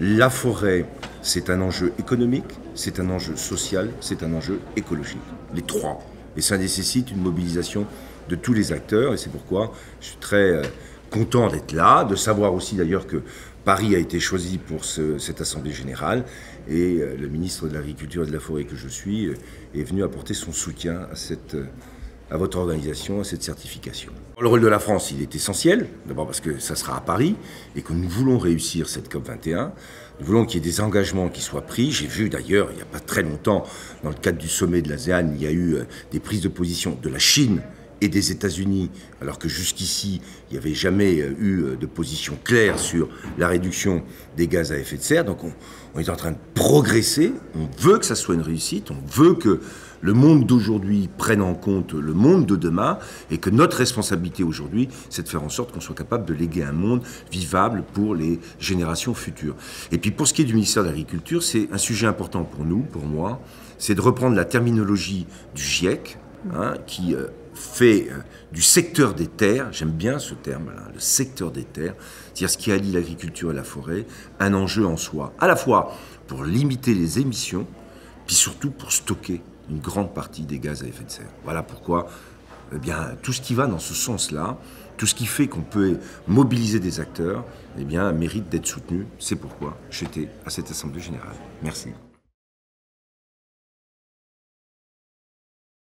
La forêt, c'est un enjeu économique, c'est un enjeu social, c'est un enjeu écologique. Les trois. Et ça nécessite une mobilisation de tous les acteurs. Et c'est pourquoi je suis très content d'être là, de savoir aussi d'ailleurs que Paris a été choisi pour cette Assemblée Générale. Et le ministre de l'Agriculture et de la Forêt que je suis est venu apporter son soutien à votre organisation, à cette certification. Le rôle de la France, il est essentiel, d'abord parce que ça sera à Paris et que nous voulons réussir cette COP21. Nous voulons qu'il y ait des engagements qui soient pris. J'ai vu d'ailleurs, il n'y a pas très longtemps, dans le cadre du sommet de l'ASEAN, il y a eu des prises de position de la Chine et des États-Unis, alors que jusqu'ici, il n'y avait jamais eu de position claire sur la réduction des gaz à effet de serre. Donc on est en train de progresser, on veut que ça soit une réussite, on veut que le monde d'aujourd'hui prenne en compte le monde de demain et que notre responsabilité aujourd'hui, c'est de faire en sorte qu'on soit capable de léguer un monde vivable pour les générations futures. Et puis pour ce qui est du ministère de l'Agriculture, c'est un sujet important pour nous, pour moi, c'est de reprendre la terminologie du GIEC, qui fait du secteur des terres, j'aime bien ce terme-là, le secteur des terres, c'est-à-dire ce qui allie l'agriculture et la forêt, un enjeu en soi, à la fois pour limiter les émissions, puis surtout pour stocker une grande partie des gaz à effet de serre. Voilà pourquoi eh bien, tout ce qui va dans ce sens-là, tout ce qui fait qu'on peut mobiliser des acteurs, eh bien, mérite d'être soutenu. C'est pourquoi j'étais à cette Assemblée Générale. Merci.